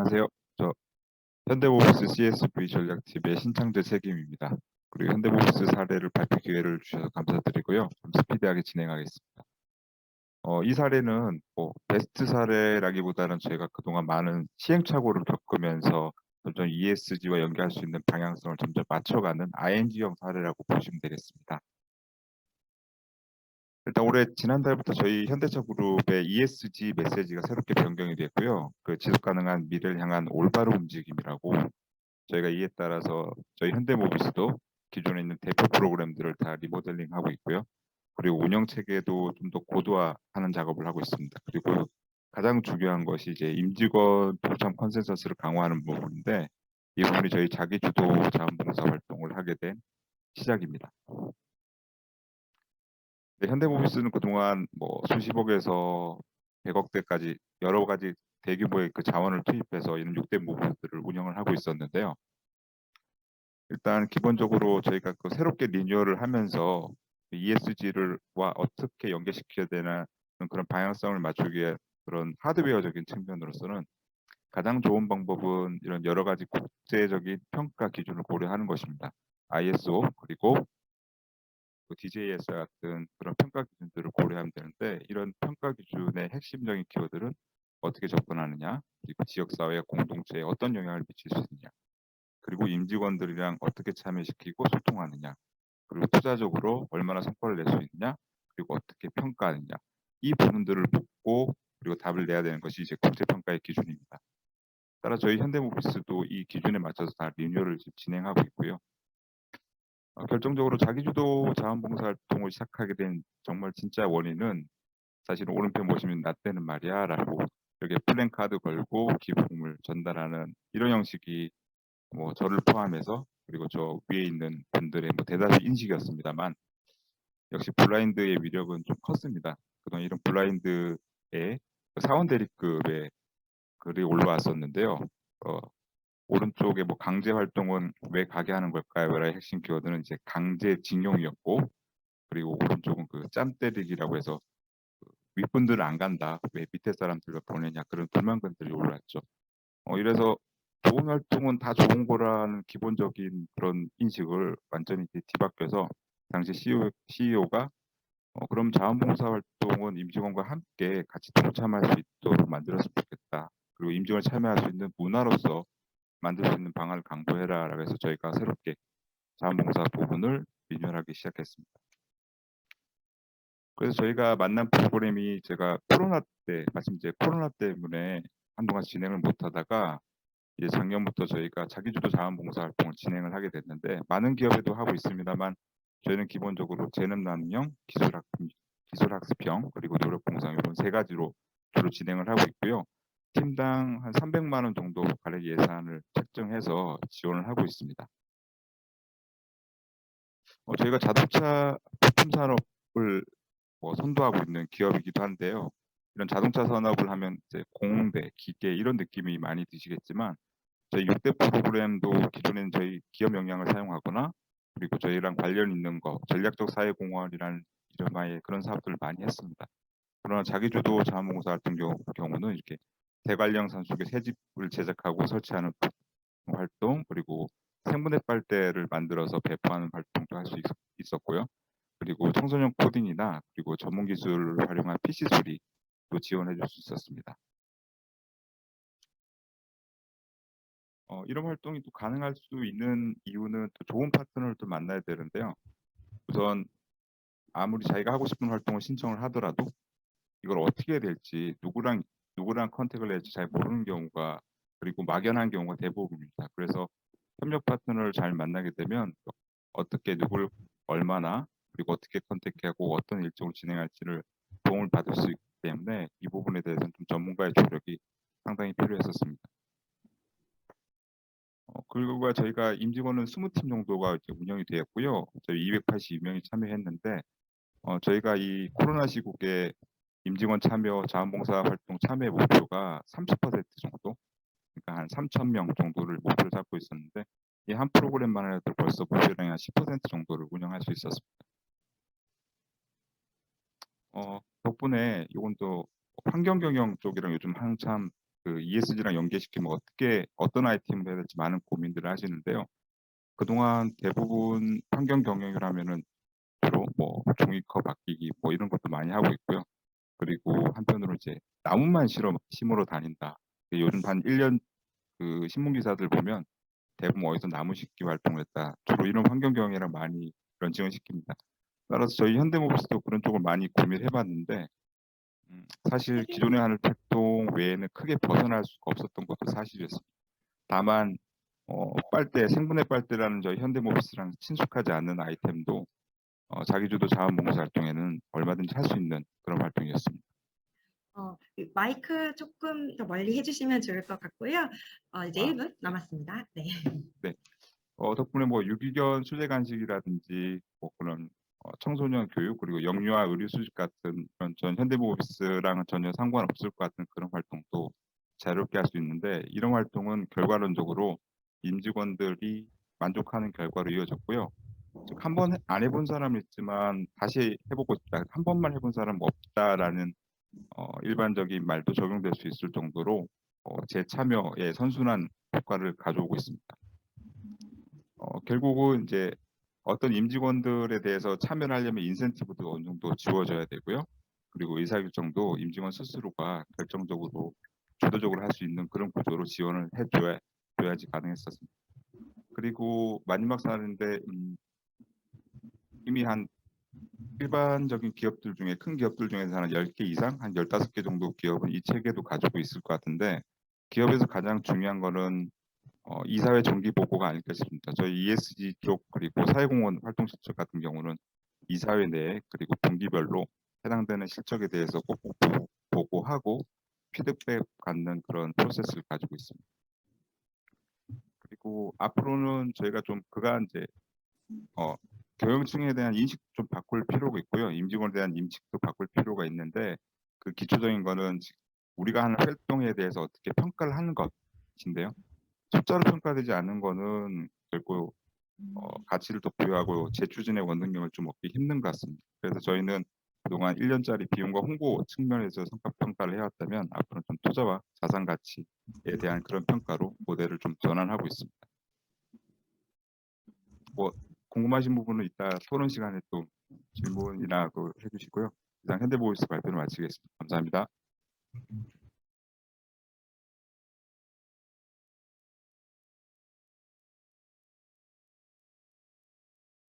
안녕하세요. 저 현대모비스 CSV 전략팀의 신창재 책임입니다. 그리고 현대모비스 사례를 발표 기회를 주셔서 감사드리고요. 좀 스피디하게 진행하겠습니다. 이 사례는 뭐 베스트 사례라기보다는 저희가 그동안 많은 시행착오를 겪으면서 점점 ESG와 연계할 수 있는 방향성을 점점 맞춰가는 ING형 사례라고 보시면 되겠습니다. 일단 올해 지난달부터 저희 현대차그룹의 ESG 메시지가 새롭게 변경이 됐고요. 그 지속 가능한 미래를 향한 올바른 움직임이라고 저희가 이에 따라서 저희 현대모비스도 기존에 있는 대표 프로그램들을 다 리모델링하고 있고요. 그리고 운영 체계도 좀 더 고도화하는 작업을 하고 있습니다. 그리고 가장 중요한 것이 이제 임직원 동참 컨센서스를 강화하는 부분인데 이 부분이 저희 자기 주도 자원봉사 활동을 하게 된 시작입니다. 네, 현대모비스는 그동안 뭐 수십억에서 100억대까지 여러 가지 대규모의 그 자원을 투입해서 이런 6대 모브들을 운영을 하고 있었는데요. 일단 기본적으로 저희가 그 새롭게 리뉴얼을 하면서 ESG를와 어떻게 연계시켜야 되나 그런 방향성을 맞추기 위해 그런 하드웨어적인 측면으로서는 가장 좋은 방법은 이런 여러 가지 국제적인 평가 기준을 고려하는 것입니다. ISO 그리고 그 DJS 같은 그런 평가 기준들을 고려하면 되는데 이런 평가 기준의 핵심적인 키워드는 어떻게 접근하느냐, 그리고 지역 사회 공동체에 어떤 영향을 미칠 수 있느냐, 그리고 임직원들이랑 어떻게 참여시키고 소통하느냐, 그리고 투자적으로 얼마나 성과를 낼 수 있느냐, 그리고 어떻게 평가하느냐 이 부분들을 묻고 그리고 답을 내야 되는 것이 이제 국제평가의 기준입니다. 따라 저희 현대모비스도 이 기준에 맞춰서 다 리뉴얼을 지금 진행하고 있고요. 결정적으로 자기주도 자원봉사 활동을 시작하게 된 정말 진짜 원인은 사실 오른편 보시면 나 때는 말이야라고 이렇게 플랜카드 걸고 기부금을 전달하는 이런 형식이 뭐 저를 포함해서 그리고 저 위에 있는 분들의 뭐 대다수 인식이었습니다만 역시 블라인드의 위력은 좀 컸습니다. 그동안 이런 블라인드의 사원 대리급의 글이 올라왔었는데요. 어, 오른쪽에 뭐 강제 활동은 왜 가게 하는 걸까요?의 핵심 키워드는 이제 강제징용이었고 그리고 오른쪽은 그 짬 때리기라고 해서 윗분들은 안 간다. 왜 밑에 사람들과 보내냐 그런 불만글들이 올랐죠. 이래서 좋은 활동은 다 좋은 거라는 기본적인 그런 인식을 완전히 뒤바뀌어서 당시 CEO가 그럼 자원봉사 활동은 임직원과 함께 같이 동참할 수 있도록 만들었으면 좋겠다. 그리고 임직원을 참여할 수 있는 문화로서 만들 수 있는 방안을 강구해라라고 해서 저희가 새롭게 자원봉사 부분을 리뉴얼하기 시작했습니다. 그래서 저희가 만난 프로그램이 제가 코로나 때 마침 이제 코로나 때문에 한동안 진행을 못하다가 이제 작년부터 저희가 자기주도 자원봉사 활동을 진행을 하게 됐는데 많은 기업에도 하고 있습니다만 저희는 기본적으로 재능남용, 기술학습형 그리고 노력봉사 이런 세 가지로 주로 진행을 하고 있고요. 팀당 한 300만 원 정도 가량 예산을 책정해서 지원을 하고 있습니다. 저희가 자동차 부품 산업을 선도하고 있는 기업이기도 한데요. 이런 자동차 산업을 하면 이제 공대, 기계 이런 느낌이 많이 드시겠지만 저희 6대 프로그램도 기존에는 저희 기업 역량을 사용하거나 그리고 저희랑 관련 있는 거 전략적 사회공헌이라는 이름하에 그런 사업들을 많이 했습니다. 그러나 자기주도 자원봉사 같은 경우는 이렇게 대관령 산속에 새집을 제작하고 설치하는 활동 그리고 생분해 빨대를 만들어서 배포하는 활동도 할 수 있었고요. 그리고 청소년 코딩이나 그리고 전문 기술을 활용한 PC 수리도 지원해 줄 수 있었습니다. 이런 활동이 또 가능할 수 있는 이유는 또 좋은 파트너를 또 만나야 되는데요. 우선 아무리 자기가 하고 싶은 활동을 신청을 하더라도 이걸 어떻게 해야 될지 누구랑 컨택을 해야 할지 잘 모르는 경우가 그리고 막연한 경우가 대부분입니다. 그래서 협력 파트너를 잘 만나게 되면 어떻게 누굴 얼마나 그리고 어떻게 컨택하고 어떤 일정을 진행할지를 도움을 받을 수 있기 때문에 이 부분에 대해서는 좀 전문가의 조력이 상당히 필요했었습니다. 그리고 저희가 임직원은 20팀 정도가 이제 운영이 되었고요. 저희 282명이 참여했는데 저희가 이 코로나 시국에 임직원 참여, 자원봉사 활동 참여 목표가 30% 정도, 그러니까 한 3천 명 정도를 목표를 잡고 있었는데 이 한 프로그램만 해도 벌써 목표량이 한 10% 정도를 운영할 수 있었습니다. 덕분에 이건 또 환경 경영 쪽이랑 요즘 한참 그 ESG랑 연계시키면 어떻게 어떤 아이템을 해야 될지 많은 고민들을 하시는데요. 그동안 대부분 환경 경영을 하면은 주로 뭐 종이컵 아끼기 뭐 이런 것도 많이 하고 있고요. 그리고 한편으로 이제 나무만 심으러 다닌다. 요즘 한 1년 그 신문 기사들 보면 대부분 어디서 나무 심기 활동을 했다. 주로 이런 환경 경영이랑 많이 런칭을 시킵니다. 따라서 저희 현대모비스도 그런 쪽을 많이 고민을 해봤는데 사실 기존에 하는 활동 외에는 크게 벗어날 수가 없었던 것도 사실이었습니다. 다만 빨대, 생분해 빨대라는 저희 현대모비스랑 친숙하지 않는 아이템도 자기주도 자원봉사 활동에는 얼마든지 할 수 있는 그런 활동이었습니다. 그 마이크 조금 더 멀리 해주시면 좋을 것 같고요. 이제 아, 1분 남았습니다. 네. 네. 덕분에 뭐 유기견 수제 간식이라든지 뭐 그런 청소년 교육 그리고 영유아 의료 수집 같은 그런 전 현대모비스랑은 전혀 상관없을 것 같은 그런 활동도 자유롭게 할 수 있는데 이런 활동은 결과론적으로 임직원들이 만족하는 결과로 이어졌고요. 즉 한 번 안 해본 사람이 있지만 다시 해보고 싶다. 한 번만 해본 사람 없다라는 일반적인 말도 적용될 수 있을 정도로 제 참여의 선순환 효과를 가져오고 있습니다. 결국은 이제 어떤 임직원들에 대해서 참여를 하려면 인센티브도 어느 정도 지워져야 되고요. 그리고 의사결정도 임직원 스스로가 결정적으로 주도적으로 할 수 있는 그런 구조로 지원을 줘야지 가능했었습니다. 그리고 마지막 사례인데 이미 한 일반적인 기업들 중에 큰 기업들 중에서 한 10개 이상, 한 15개 정도 기업은 이 체계도 가지고 있을 것 같은데 기업에서 가장 중요한 거는 이사회 정기 보고가 아닐까 싶습니다. 저희 ESG 쪽 그리고 사회공헌 활동 실적 같은 경우는 이사회 내에 그리고 분기별로 해당되는 실적에 대해서 꼭꼭 보고하고 피드백 받는 그런 프로세스를 가지고 있습니다. 그리고 앞으로는 저희가 좀 그간 이제 경영층에 대한 인식도 좀 바꿀 필요가 있고요. 임직원에 대한 인식도 바꿀 필요가 있는데 그 기초적인 거는 우리가 하는 활동에 대해서 어떻게 평가를 하는 것인데요. 숫자로 평가되지 않는 거는 결국 가치를 더 부여하고 재추진의 원동력을 좀 얻기 힘든 것 같습니다. 그래서 저희는 그동안 1년짜리 비용과 홍보 측면에서 성과 평가를 해왔다면 앞으로는 좀 투자와 자산 가치에 대한 그런 평가로 모델을 좀 전환하고 있습니다. 뭐 궁금하신 부분은 이따 토론 시간에 또 질문이나 그 해주시고요. 이상 현대보이스 발표를 마치겠습니다. 감사합니다.